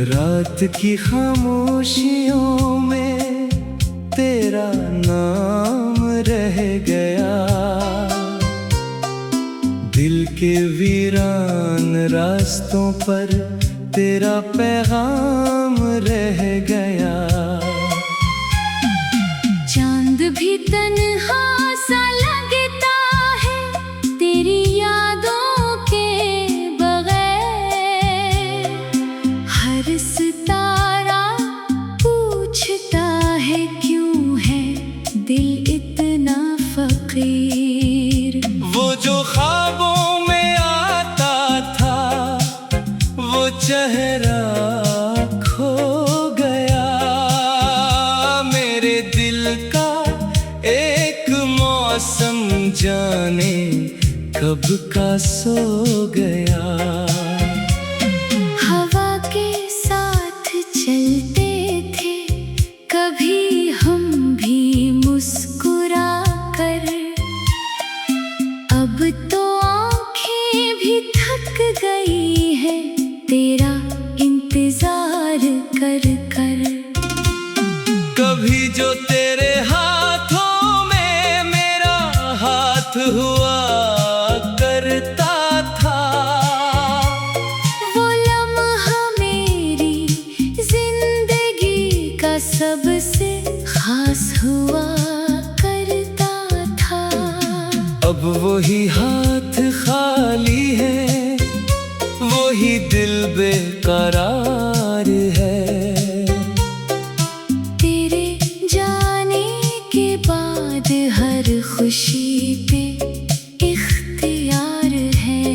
रात की खामोशियों में तेरा नाम रह गया, दिल के वीरान रास्तों पर तेरा पैगाम रह गया। चांद भी तन्हा सा लगता है तेरी यादों के बगैर, हर सितारा पूछता है क्यों है दिल इतना फकीर। वो जो ख्वाबों में आता था वो चेहरा खो गया, मेरे दिल का एक मौसम जाने कब का सो गया। हवा के साथ चलते थे कभी हम भी मुस्कुरा कर, अब तो आँखें भी थक गई है तेरा इंतजार कर कर। कभी जो तेरे हाथों में मेरा हाथ हुआ करता था, वो लम्हा मेरी जिंदगी का सबसे खास हुआ करता था। अब वही हाथ खाली है, वही दिल बेकरार है। तेरे जाने के बाद हर खुशी पे इख्तियार है।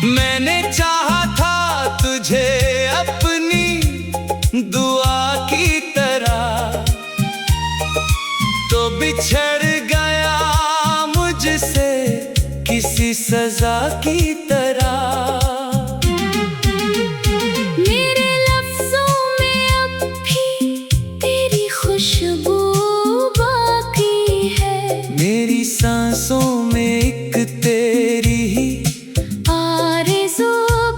मैंने चाहा था तुझे अपनी दुआ की तरह, तो बिछड़ गया मुझसे किसी सजा की तरह। मेरे लफ्जों में अब भी तेरी खुशबू बाकी है, मेरी सांसों में एक तेरी ही आरज़ू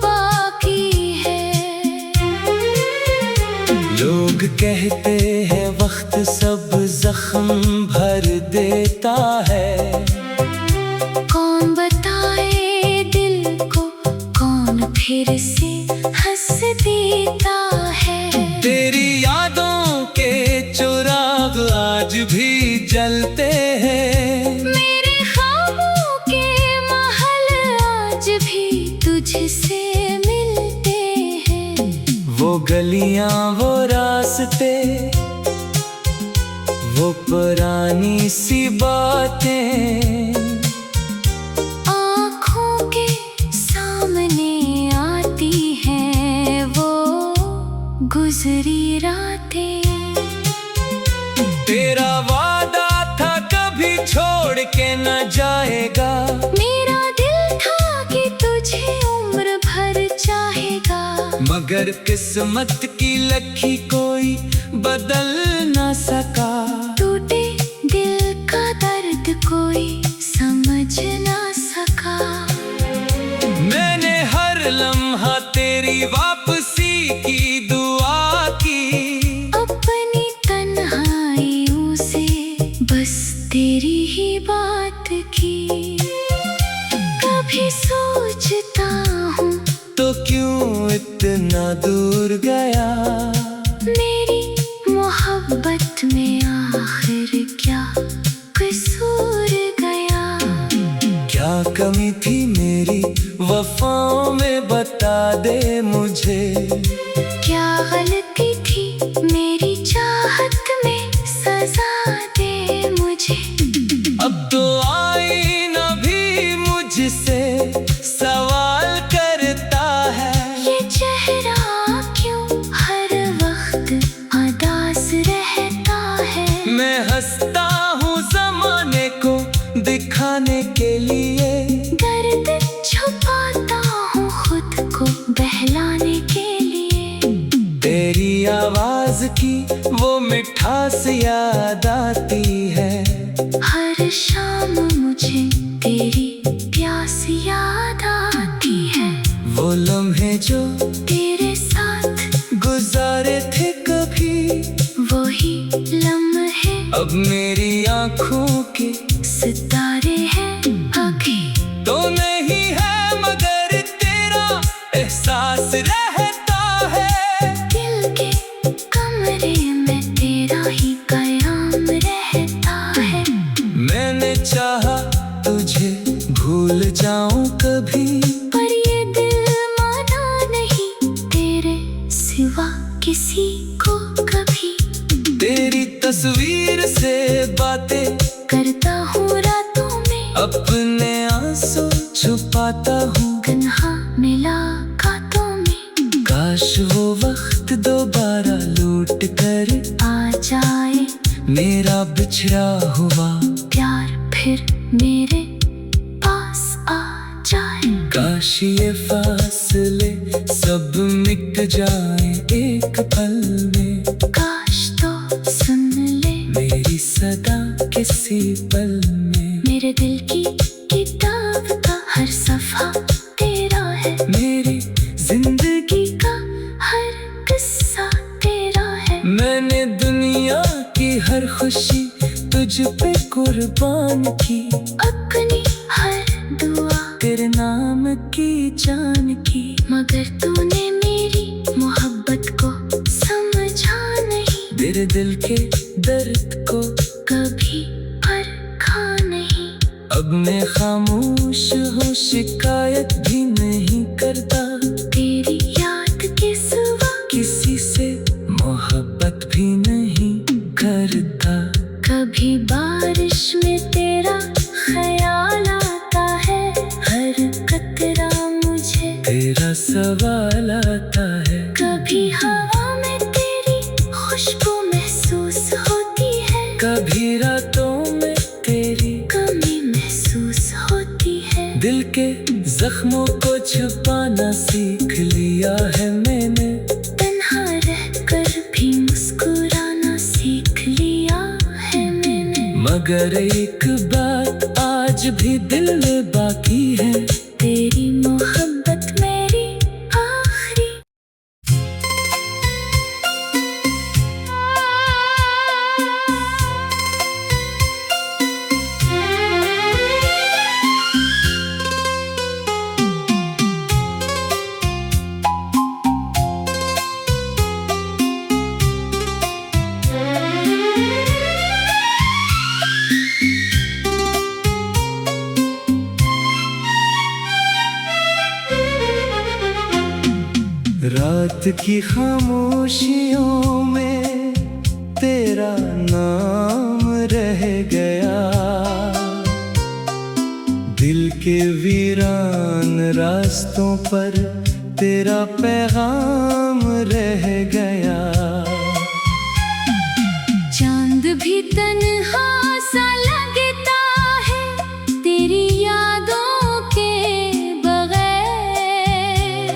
बाकी है। लोग कहते हैं वक्त सब जख्म भर देता है, कौन बताए दिल को कौन फिर से हंस देता है। तेरी यादों के चिराग आज भी जलते हैं, मेरे ख्वाबों के महल आज भी तुझसे मिलते हैं। वो गलियां वो रास्ते वो पुरानी सी बातें आँखों के सामने आती हैं वो गुजरी रातें। तेरा वादा था कभी छोड़ के न जाएगा, मेरा दिल था कि तुझे उम्र भर चाहेगा, मगर किस्मत की लकीर कोई बदल न सका। टूटे दिल का दर्द कोई समझ ना सका। मैंने हर लम्हा तेरी वापसी की दुआ की, अपनी तन्हाइयों से बस तेरी ही बात की। कभी सोचता हूँ तो क्यों इतना दूर गया, मेरी मोहब्बत में आखिर क्या कसूर गया। क्या कमी थी मेरी वफाओं में बता दे मुझे, क्या गलती थी मेरी चाहत में सजा दे मुझे। अब तो आईना भी मुझसे सवाल करता है, ये चेहरा क्यों हर वक्त उदास रहता है। मैं हंसता हूँ ज़माने को दिखाने के लिए, दर्द छुपाता हूँ खुद को बहलाने के लिए। तेरी आवाज की वो मिठास याद आती है, हर शाम मुझे तेरी प्यास याद आती है। वो लम्हे जो तेरे अब मेरी आंखों के सितारे हैं आगे तो नहीं है, मगर तेरा एहसास रहता है। दिल के कमरे में तेरा ही कयाम रहता है। मैंने चाहा तुझे भूल जाऊं कभी, पर ये दिल माना नहीं तेरे सिवा किसी को कभी। तेरी तस्वीर से बातें करता हूँ रातों में, अपने आंसू छुपाता हूँ तन्हा मुलाकातों में। काश वो वक्त दोबारा लौट कर आ जाए मेरा बिछड़ा हुआ प्यार फिर मेरे पास आ जाए। काश ये फासले सब मिट जाए एक पल में, काश तो सुन ले मेरी सदा किसी पल में। मेरे दिल की किताब का हर सफ़ा तेरा है, मेरी जिंदगी का हर किस्सा तेरा है। मैंने दुनिया की हर खुशी तुझ पे कुर्बान की, अपनी हर दुआ तेरे नाम की जान की। मगर तूने मेरी मोहब्बत को समझा नहीं, तेरे दिल के दर्द को कभी परखा नहीं। अब मैं खामोश हूँ, शिकायत भी नहीं करता, तेरी याद के सिवा किसी से मोहब्बत भी नहीं करता। कभी बारिश में तेरा ख्याल आता है, हर कतरा मुझे तेरा सवाल आता है। कभी हवा में तेरी खुशबू महसूस होती है, कभी रातों में तेरी कमी महसूस होती है। दिल के जख्मों को छुपाना सीख लिया है मैंने, तन्हा रहकर भी मुस्कुराना सीख लिया है मैंने। मगर एक बात आज भी दिल में बाकी है, तेरी मोहब्बत मेरी आखिरी। रात की खामोशियों में तेरा नाम रह गया, दिल के वीरान रास्तों पर तेरा पैगाम रह गया। चांद भी तन्हा सा लगता है तेरी यादों के बगैर।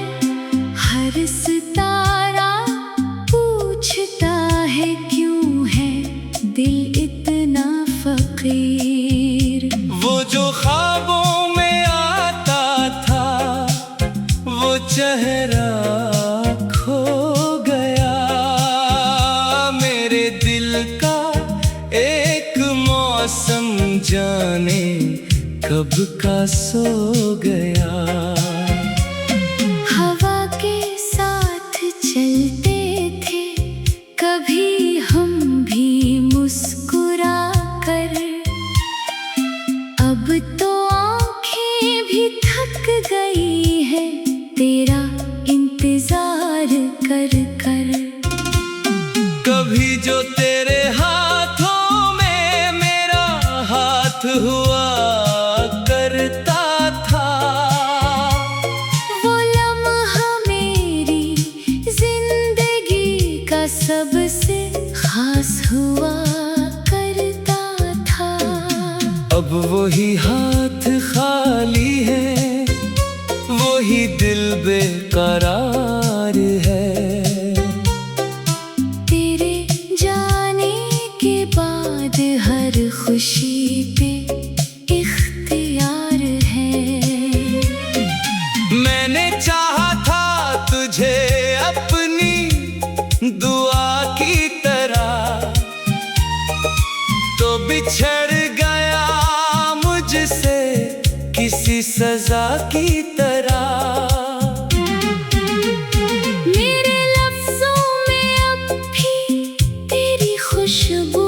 हर सितारा पूछता है क्यों है दिल इतना फकीर। वो जो ख्वाबों में आता था वो चेहरा खो गया, मेरे दिल का एक मौसम जाने कब का सो गया। हवा के साथ चलते थे कभी हम भी मुस्कुरा कर, अब तो आंखें भी थक गई है तेरा इंतजार कर कर। कभी जो तेरे हाथों में मेरा हाथ हुआ करता था, वो लम्हा मेरी जिंदगी का सबसे खास हुआ करता था। अब वही हाथ खाली है, वही दिल बेकरार है। तेरे जाने के बाद हर खुशी पे इख्तियार है। मैंने चाहा था तुझे अपनी दुआ की तरह, सजा की तरह। मेरे लफ्जों में अब भी तेरी खुशबू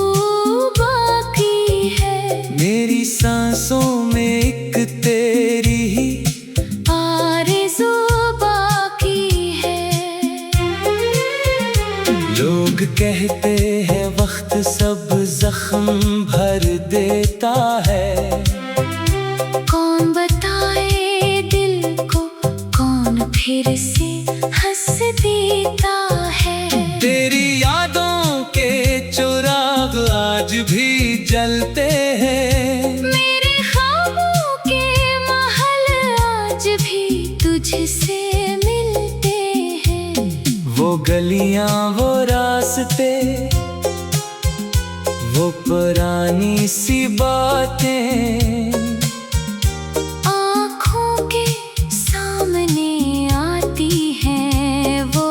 बाकी है। मेरी सांसों में एक तेरी ही आरज़ू बाकी है। लोग कहते हैं वक्त सब जख्म भर देता है। कौन बताए दिल को, कौन फिर से हंस देता है। तेरी यादों के चिराग आज भी जलते हैं। मेरे ख्वाबों के महल आज भी तुझसे मिलते हैं। वो गलियां, वो रास्ते, वो पुरानी सी बातें आँखों के सामने आती हैं। वो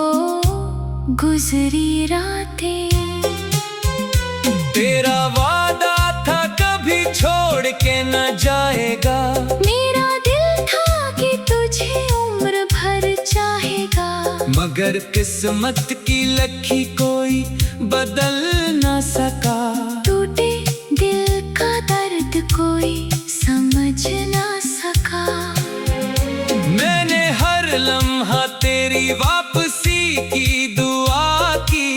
गुजरी रातें। तेरा वादा था कभी छोड़ के न जाएगा। मेरा दिल था कि तुझे उम्र भर चाहेगा। मगर किस्मत की लकीर कोई बदल न सका। टूटे दिल का दर्द कोई समझ ना सका। मैंने हर लम्हा तेरी वापसी की दुआ की।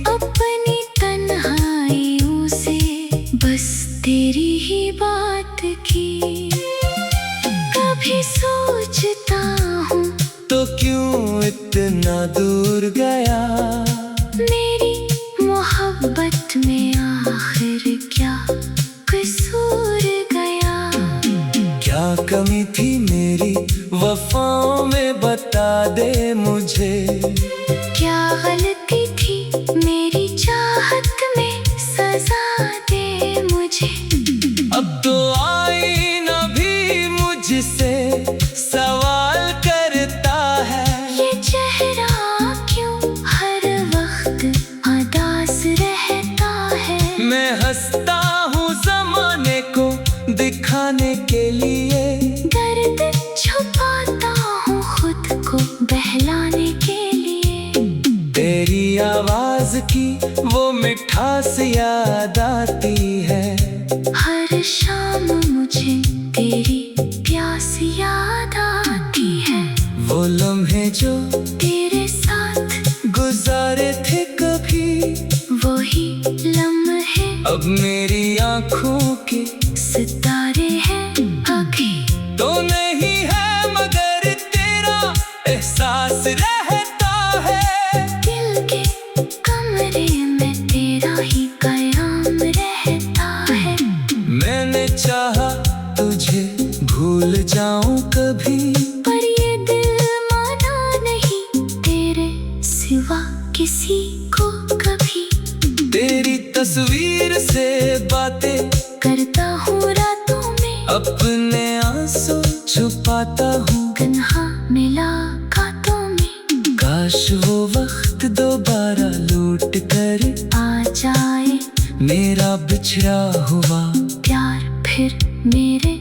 अपनी तन्हाइयों से बस तेरी ही बात की। कभी सोचता हूँ तो क्यों इतना दूर गया। मेरी मोहब्बत में आखिर क्या कसूर गया। क्या कमी थी मेरी वफाओं में बता दे मुझे। क्या गलती थी मेरी चाहत में सजा दे मुझे। अब तो आईना भी मुझसे सवाल करता है। ये चेहरा क्यों हर वक्त उदास रहता है। मैं हंसता हूँ ज़माने को दिखाने के लिए। दर्द छुपाता हूँ खुद को बहलाने के लिए। तेरी आवाज की वो मिठास याद आती है। हर शाम मुझे तेरी प्यास याद आती है। वो लम्हे जो तेरे साथ गुजारे थे कभी, वही लम्हे अब मेरी आंखों के सितारे हैं अभी। तो नहीं है मगर तेरा एहसास रहता है। दिल के कमरे में तेरा ही कयाम रहता है। मैंने चाहा तुझे भूल जाऊं कभी, पर ये दिल माना नहीं तेरे सिवा किसी को कभी। तेरी तस्वीर से बातें करता हूँ रातों में, अपने आंसू छुपाता हूँ तन्हा मुलाकातों में। काश वो वक्त दोबारा लौट कर आ जाए मेरा बिछड़ा हुआ प्यार फिर मेरे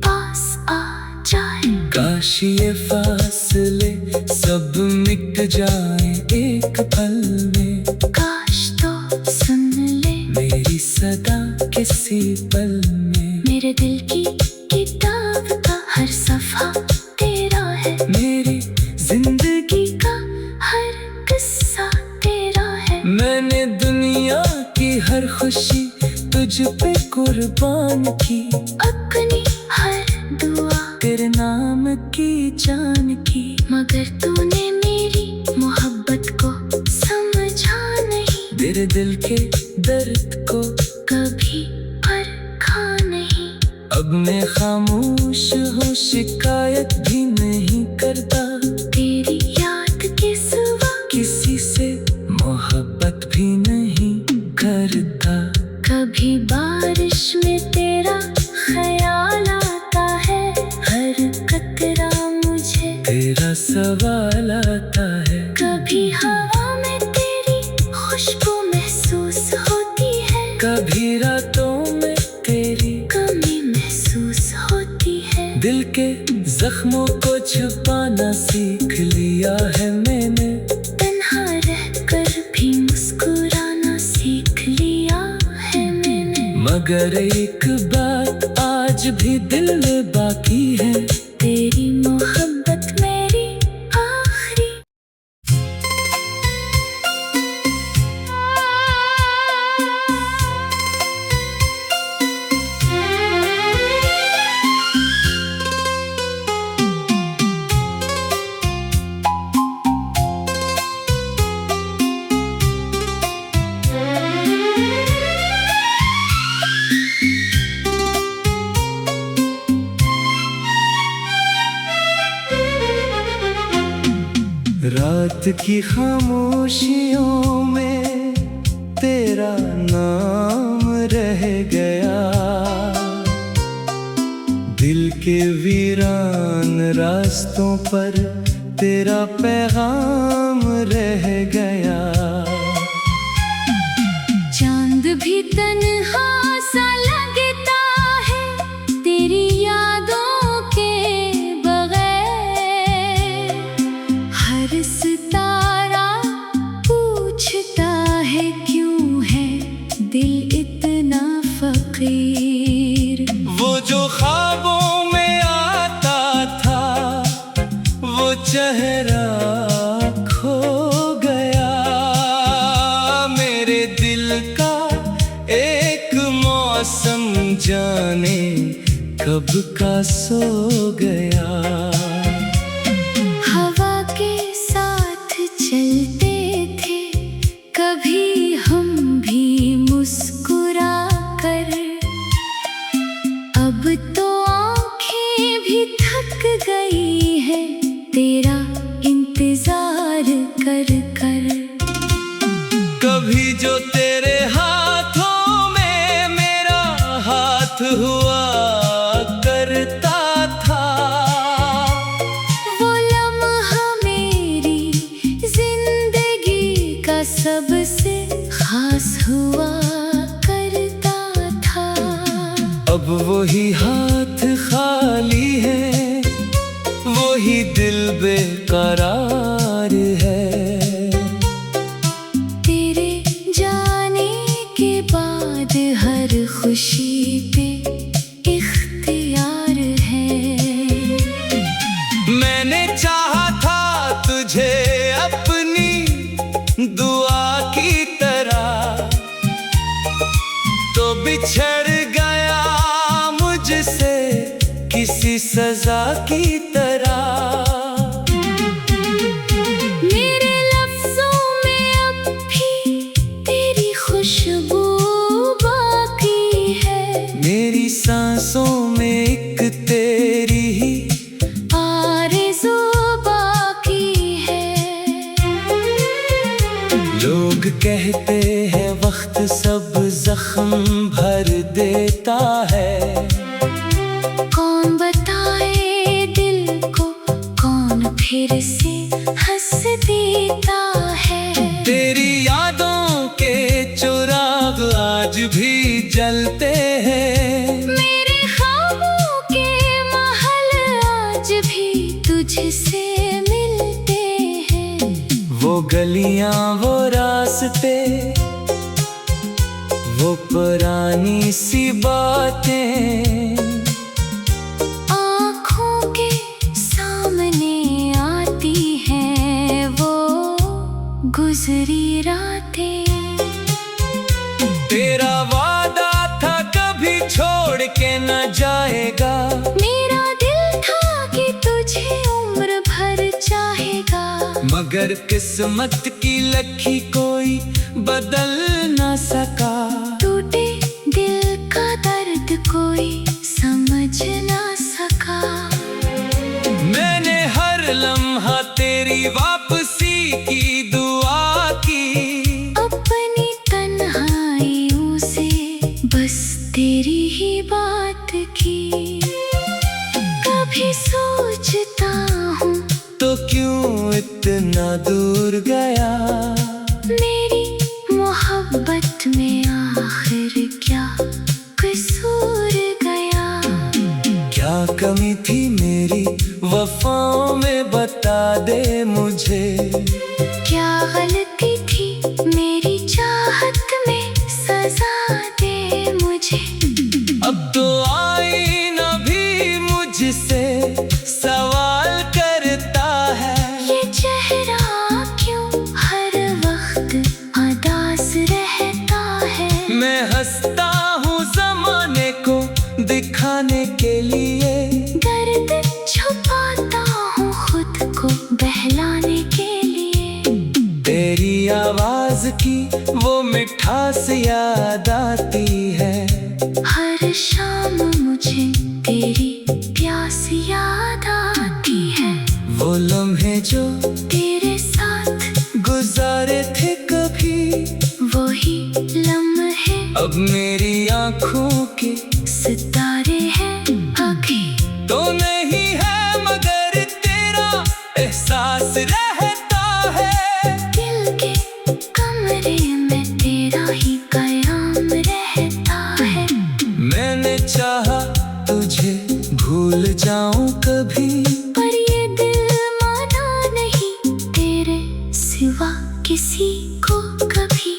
पास आ जाए। काश ये फासले सब मिट जाए एक पल में। काश तो सुन ले मेरी सदा किसी पल में। मेरे दिल की किताब का हर सफ़ा तेरा है। मेरी जिंदगी का हर किस्सा तेरा है। मैंने दुनिया की हर खुशी तुझ पे कुर्बान की। अपनी हर दुआ तेरे नाम की जान की। मगर तूने मेरी मोहब्बत को समझा नहीं। तेरे दिल के दर्द को कभी परखा नहीं। अब मैं खामोश हूँ, शिकायत भी नहीं करता। तेरी याद के सिवा किसी से मोहब्बत भी नहीं करता। कभी बारिश में तेरा ख्याल आता है। हर कतरा मुझे तेरा सवाल आता है। कभी हवा में तेरी खुशबू महसूस होती है। कभी रातों में तेरी कमी महसूस होती है। दिल के मगर एक बात आज भी दिल में बाकी है, तेरी मोहब्बत मेरी आखिरी। रात की खामोशियों में तेरा नाम रह गया, दिल के वीरान रास्तों पर तेरा पैगाम रह गया। चांद भी तन्हा सा लगता है तेरी यादों के बगैर, हर सितारा पूछता है क्यों है दिल इतना फकीर। वो जो ख्वाबों में आता था वो चेहरा खो गया, मेरे दिल का एक मौसम जाने कब का सो गया। हवा के साथ चलते थे कभी हम भी मुस्कुरा कर, अब तो आंखें भी थक गई है तेरा इंतजार कर कर। कभी जो तेरे हाथों में मेरा हाथ हुआ करता था, वो लम्हा मेरी जिंदगी का सबसे खास हुआ करता था। अब वही हाथ खाली है, वही दिल बेकरार है। तेरे जाने के बाद हर खुशी पे इख्तियार है। मैंने चाहा था तुझे अपनी दुआ की तरह, तो बिछड़ गया मुझसे किसी सजा की तरह। मेरे लफ्जों में अब भी तेरी खुशबू बाकी है, मेरी सांसों में एक तेरी ही आरज़ू बाकी है। लोग कहते हैं वक्त सब जख्म भर देता है, कौन बताए दिल को कौन फिर से हंस देता है। तेरी यादों के चिराग आज भी जलते हैं, मेरे ख्वाबों के महल आज भी तुझसे मिलते हैं। वो गलियां वो रास्ते वो पुरानी सी बातें, आँखों के सामने आती हैं वो गुजरी रातें। तेरा वादा था कभी छोड़ के न जाएगा, मेरा दिल था कि तुझे उम्र भर चाहेगा, मगर किस्मत की लकी कोई बदल न सका। टूटे दिल का दर्द कोई समझ ना सका। मैंने हर लम्हा तेरी वापसी की दुआ की, अपनी तन्हाइयों से बस तेरी ही बात की। कभी सोचता हूँ तो क्यों इतना दूर गया, मेरी मोहब्बत में आखिर क्या कसूर गया। क्या कमी थी मेरी वफाओं में बता दे मुझे, क्या गलती थी मेरी चाहत में सजा दे मुझे। आवाज की वो मिठास याद आती है। हर शाम मुझे तेरी प्यास याद आती है। वो लम्हे जो तेरे साथ गुजारे थे कभी, वही लम्हे अब मेरी आंखों के सितारे हैं अभी। तो नहीं है मगर तेरा एहसास रहता है। दिल के कमरे में तेरा ही कयाम रहता है। मैंने चाहा तुझे भूल जाऊं कभी, पर ये दिल माना नहीं तेरे सिवा किसी को कभी।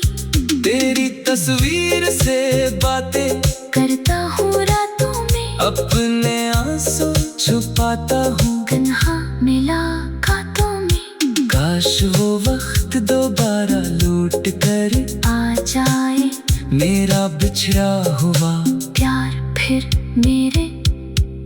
तेरी तस्वीर से बातें करता हूँ रातों में, अपने आंसू छुपाता हूँ तन्हा मुलाकातों में। काश वो वक्त दोबारा लौट कर आ जाए मेरा बिछड़ा हुआ प्यार फिर मेरे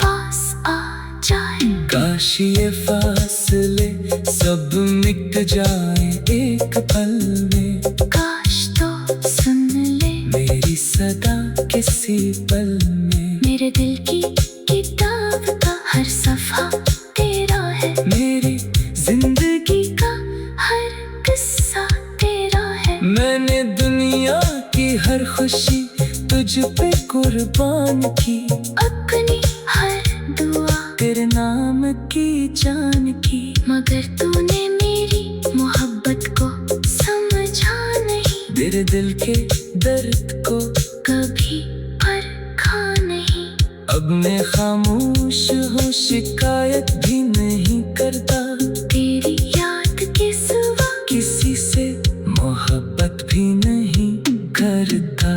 पास आ जाए। काश ये फासले सब मिट जाए एक पल में। काश तो सुन ले मेरी सदा किसी पल में। मेरे दिल की किताब का हर सफा तेरा है। मेरी जिंदगी का हर किस्सा तेरा है। मैंने दुनिया की हर खुशी तुझ पे कुर्बान की, अपनी हर दुआ तेरे नाम की जान की। मगर तूने मेरी मोहब्बत को समझा नहीं। तेरे दिल के दर्द को कभी परखा नहीं। अब मैं खामोश हूँ, शिकायत भी नहीं करता। तेरी याद के सिवा किसी से मोहब्बत भी नहीं करता।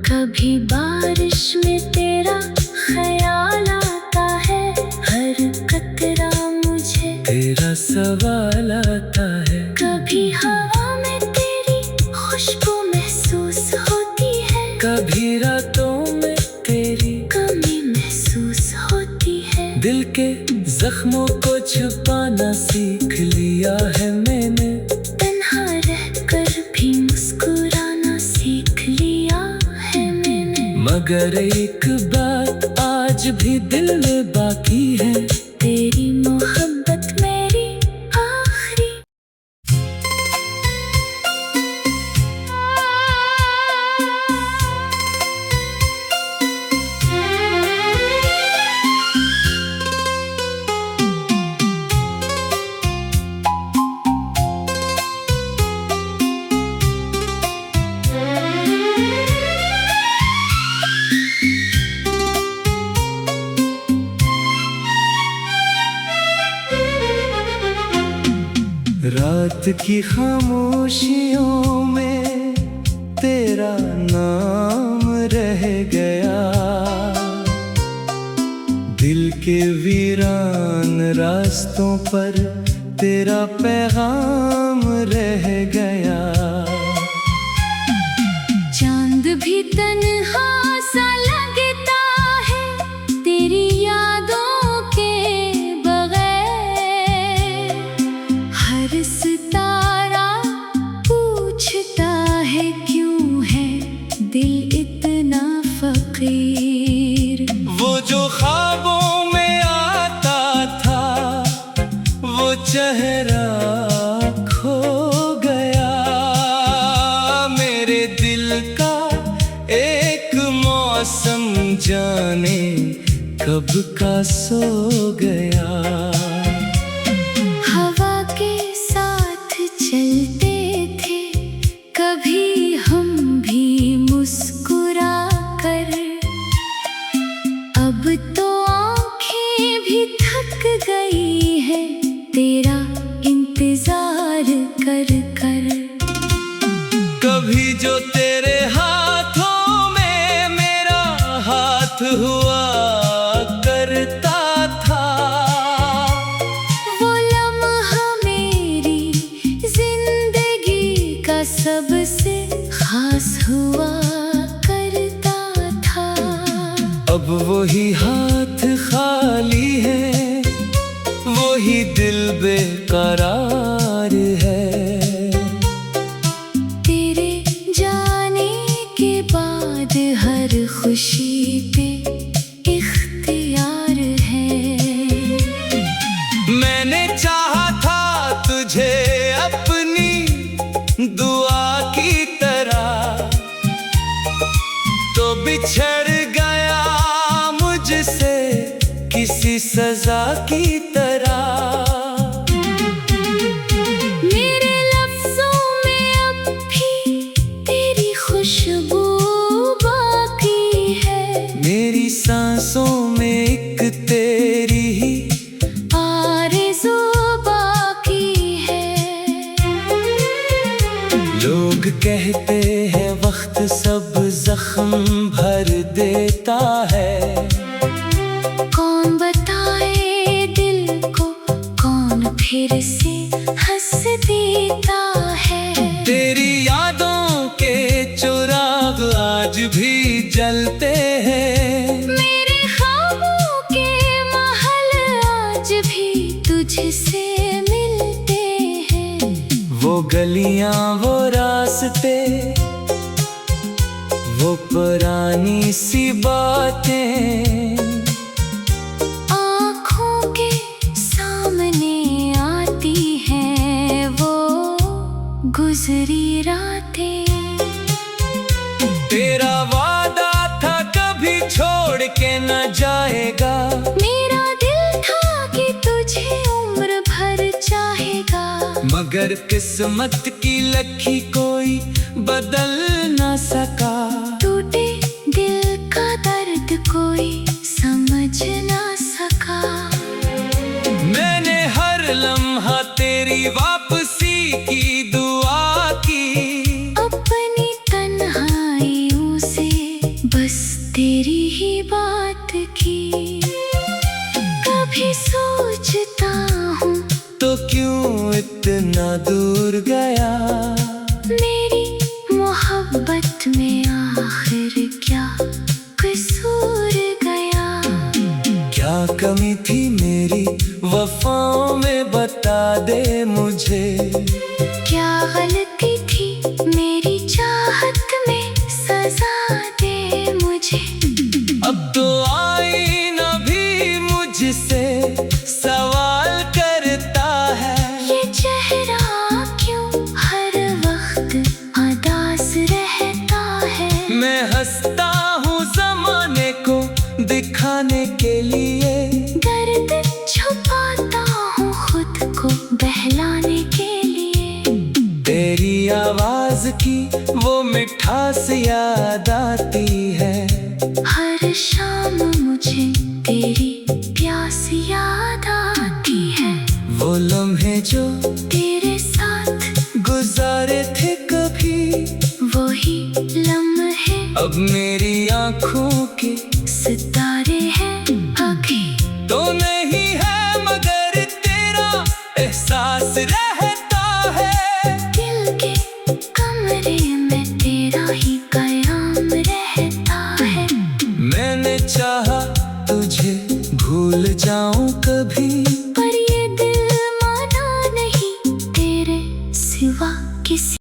कभी बारिश में तेरा ख्याल आता है। हर कतरा मुझे तेरा सवाल आता है। कभी हवा में तेरी खुशबू महसूस होती है। कभी रातों में तेरी कमी महसूस होती है। दिल के जख्मों को छुपाना सीख लिया है मैंने। तन्हा रहकर भी मुस्कुराना सीख लिया है मैंने। मगर एक बात आज भी दिल में बाकी है, तेरी मोहब्बत मेरी आखिरी। रात की खामोशियों में तेरा नाम रह गया। दिल के वीरान रास्तों पर तेरा पैगाम रह गया। चांद भी तन्हा सा लगता है तेरी यादों के बगैर। हर सितारा पूछता है क्यों है दिल इतना फकीर। वो जो ख्वाबों में आता था वो चेहरा खो गया। मेरे दिल का एक मौसम जाने कब का सो गया। हवा के साथ चलते थे कभी हम भी मुस्कुरा कर। अब तो आंखें भी थक गई है तेरा इंतजार कर कर। कभी जो तेरे हाथों में मेरा हाथ हुआ करता था, वो लम्हा मेरी जिंदगी का सबसे खास हुआ करता था। अब वही हाथ खाली है, वही दिल बेकरार है। सजा की तरह। मेरे लफ्जों में अब भी तेरी खुशबू बाकी है। मेरी सांसों में एक तेरी ही आरज़ू बाकी है। लोग कहते हैं वक्त सब जख्म भर देता है। कौन बताए दिल को, कौन फिर से हंस देता है। तेरी यादों के चिराग आज भी जलते हैं। मेरे ख्वाबों के महल आज भी तुझसे मिलते हैं। वो गलियां वो रास्ते, वो पुरानी सी बातें आँखों के सामने आती हैं वो गुजरी रातें। तेरा वादा था कभी छोड़ के न जाएगा। मेरा दिल था कि तुझे उम्र भर चाहेगा। मगर किस्मत की लकीर कोई बदल न सका। टूटे दिल का दर्द कोई समझ ना सका। मैंने हर लम्हा तेरी वापसी की दुआ की। अपनी तन्हाइयों से बस तेरी ही बात की। कभी सोचता हूँ तो क्यों इतना दूर गया। मेरी मोहब्बत में आखिर क्या कसूर गया। क्या कमी थी मेरी वफाओं में बता दे मुझे। क्या गलती थी मेरी चाहत में, सजा दे मुझे। अब तो आईना भी मुझसे सवाल करता है। ये चेहरा क्यों हर वक्त उदास रहता है। मैं हंसता हूँ ज़माने को दिखाने के लिए। दर्द छुपाता हूँ खुद को बहलाने के लिए। तेरी आवाज की वो मिठास याद आती है। हर शाम मुझे तेरी प्यास याद आती है। वो लम्हे जो तेरे साथ गुजारे थे कभी, वही लम्हे अब मेरी आँखों